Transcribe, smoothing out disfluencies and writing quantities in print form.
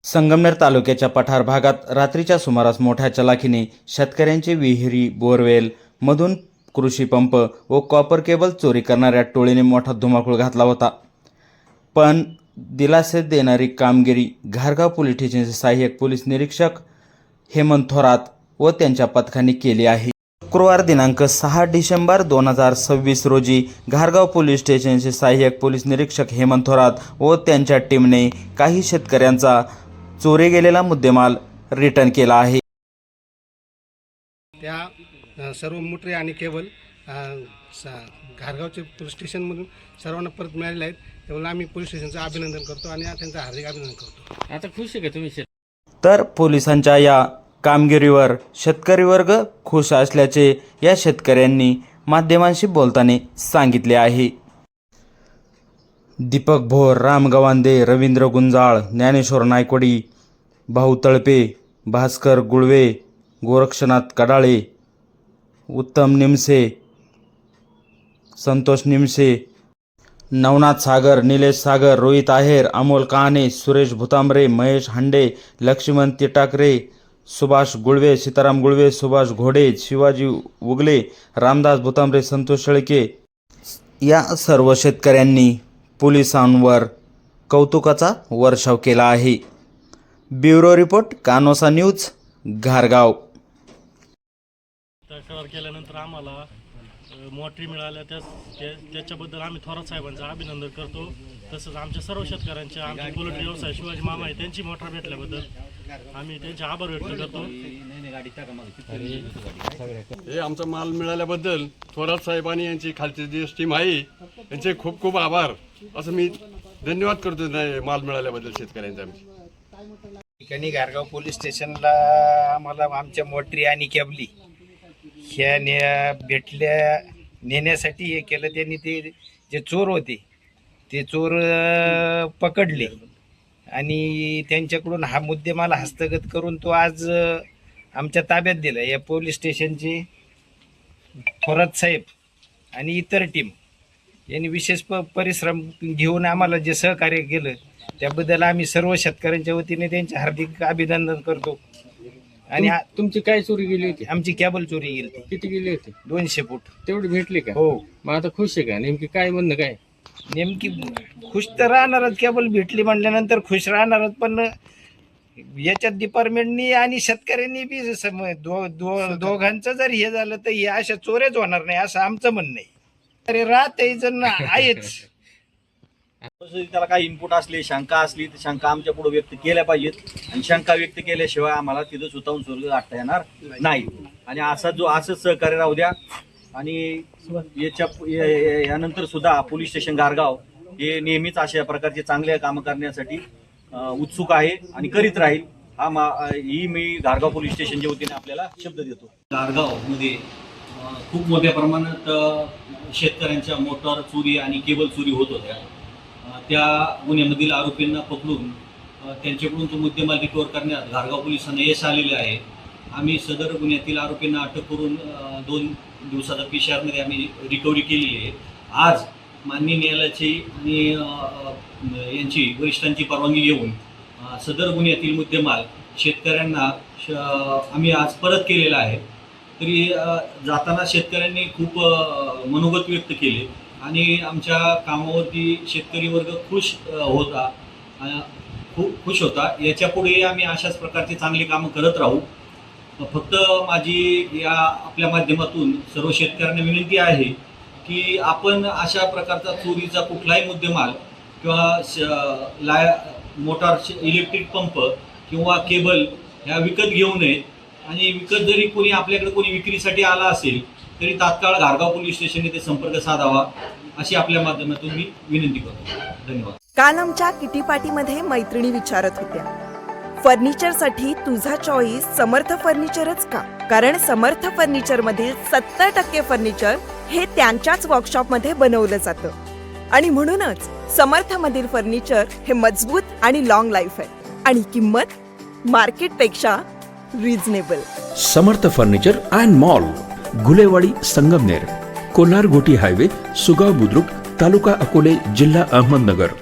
संगमनेर तालुक्याच्या पठार भागात रात्रीच्या सुमारास मोठ्या चलाखीने शेतकऱ्यांचे विहिरी, बोरवेल मधून कृषी पंप व कॉपर केबल चोरी करणाऱ्या टोळीने मोठा धुमाकूळ घातला होता. पण दिलासे देणारी कामगिरी घारगाव पोलीस स्टेशनचे सहाय्यक पोलीस निरीक्षक हेमंत थोरात व त्यांच्या पथकाने केली आहे. शुक्रवार दिनांक 6 डिसेंबर 2026 रोजी घारगाव पोलीस स्टेशनचे सहाय्यक पोलीस निरीक्षक हेमंत थोरात व त्यांच्या टीमने काही शेतकऱ्यांचा चोरी गेलेला मुद्देमाल रिटर्न केला आहे. त्या सर्व मोटरी आणि केबल घारगावचे पोलीस स्टेशनमधून सर्वांना परत मिळालेले आहेत. त्यामुळे आम्ही पोलीस स्टेशनचं अभिनंदन करतो आणि त्यांचं हार्दिक अभिनंदन करतो. आता खुश आहे का तुम्ही? तर पोलिसांच्या या कामगिरीवर शेतकरी वर्ग खुश असल्याचे या शेतकऱ्यांनी माध्यमांशी बोलताना सांगितले आहे. दीपक भोर, राम गवांदे, रवींद्र गुंजाळ, ज्ञानेश्वर नायकवडी, भाऊ तळपे, भास्कर गुळवे, गोरक्षनाथ कडाळे, उत्तम निमसे, संतोष निमसे, नवनाथ सागर, निलेश सागर, रोहित आहेर, अमोल काने, सुरेश भुतांबरे, महेश हांडे, लक्ष्मण तिटाकरे, सुभाष गुळवे, सीताराम गुळवे, सुभाष घोडे, शिवाजी उगले, रामदास भुतांबरे, संतोष शेळके या सर्व शेतकऱ्यांनी पोलिसांवर कौतुकाचा वर्षाव केला आहे. ब्युरो रिपोर्ट, कानोसा न्यूज, घारगाव. तक्रार केल्यानंतर आम्हाला मोटरी मिळाल्या त्याच्याबद्दल आम्ही थोरात साहेबांचं अभिनंदन करतो. तसंच आमच्या सर्व शेतकऱ्यांच्या, आमचे पोल्ट्री व्यवसाय शिवाजी मामा आहे त्यांची मोटर भेटल्याबद्दल आम्ही त्यांचे आभार व्यक्त करतो. हे आमचा माल मिळाल्याबद्दल थोरात साहेबांनी यांची खालची जी टीम आहे यांचे खूप खूप आभार असं मी धन्यवाद करतो. माल मिळाल्याबद्दल शेतकऱ्यांचा ठिकाणी घारगाव पोलीस स्टेशनला आम्हाला आमच्या मोटरी आणि केबली ह्या भेटल्या नेण्यासाठी हे केलं. त्यांनी ते जे चोर होते ते चोर पकडले आणि त्यांच्याकडून हा मुद्देमाल हस्तगत करून तो आज आमच्या ताब्यात दिला. या पोलीस स्टेशनचे थोरात साहेब आणि इतर टीम यांनी विशेष परिश्रम घेऊन आम्हाला जे सहकार्य केलं त्याबद्दल आम्ही सर्व शेतकऱ्यांच्या वतीने त्यांचे हार्दिक अभिनंदन करतो. आणि तुमची काय चोरी गेली होती? आमची केबल चोरी गेली. किती गेली होती? 200 फूट. तेवढी भेटली का? हो. मग आता खुश आहे का? नेमकी काय म्हणणं काय? नेमकी खुश तर राहणारच, केबल भेटली म्हटल्यानंतर खुश राहणारच. पण याच्यात डिपार्टमेंटनी आणि शेतकऱ्यांनी बी दोघांचं जर हे झालं तर हे अशा चोऱ्याच होणार नाही असं आमचं म्हणणं आहे. अरे राहत जण आहेच. त्याला काही इनपुट असले, शंका असली तर शंका आमच्या पुढे व्यक्त केल्या पाहिजेत आणि शंका व्यक्त केल्याशिवाय आम्हाला तिथं सुतावून स्वर्ग गाठता येणार नाही. आणि असंच सहकार्य राहू द्या. आणि यानंतर सुद्धा पोलीस स्टेशन घारगाव हे नेहमीच अशा प्रकारचे चांगले कामं करण्यासाठी उत्सुक आहे आणि करीत राहील. ही मी घारगाव पोलीस स्टेशनच्या वतीने आपल्याला शब्द देतो. घारगावमध्ये खूप मोठ्या प्रमाणात शेतकऱ्यांच्या मोटार चोरी आणि केबल चोरी होत होत्या. त्या गुन्ह्यामधील आरोपींना पकडून त्यांच्याकडून तो मुद्देमाल रिकव्हर करण्यात घारगाव पोलिसांना यश आलेले आहे. आम्ही सदर गुन्ह्यातील आरोपींना अटक करून 2 दिवसाचा PCR आम्ही रिकव्हरी केलेली आहे. आज माननीय न्यायालयाची आणि यांची वरिष्ठांची परवानगी घेऊन सदर गुन्ह्यातील मुद्देमाल शेतकऱ्यांना आम्ही आज परत केलेला आहे. तरी जाताना शेतकऱ्यांनी खूप मनोगत व्यक्त केले आणि आमच्या कामावरती शेतकरी वर्ग खुश होता, खूप खुश होता. याच्या पुढे आम्ही अशाच प्रकारचे चांगली कामं करत राहू. फक्त माझी या आपल्या माध्यमातून सर्व शेतकऱ्यांना विनंती आहे की आपण अशा प्रकारचा चोरीचा कुठलाही मुद्देमाल किंवा मोटार इलेक्ट्रिक पंप किंवा केबल ह्या विकत घेऊ नयेत. आणि विकत जरी कोणी आपल्याकडे कोणी विक्रीसाठी आला असेल तरी तात्काळ घारगाव पोलीस स्टेशनने ते संपर्क साधावा अशी आपल्या माध्यमातून मी विनंती करतो. धन्यवाद. काल आमच्या किटी पार्टीमध्ये मैत्रिणी विचारत होत्या, फर्निचरसाठी तुझा चॉईस समर्थ फर्निचरच का? कारण समर्थ फर्निचर मधील 70% फर्निचर हे त्यांच्याच वर्कशॉपमध्ये बनवलं जातं आणि म्हणूनच समर्थ मधील फर्निचर हे मजबूत आणि लॉंग लाईफ आहे आणि किंमत मार्केटपेक्षा reasonable. Samarth furniture and mall, Gulewadi, Sangamner, Kolhar गोटी हायवे, सुगाव बुद्रुक, तालुका अकोले, जिल्हा अहमदनगर.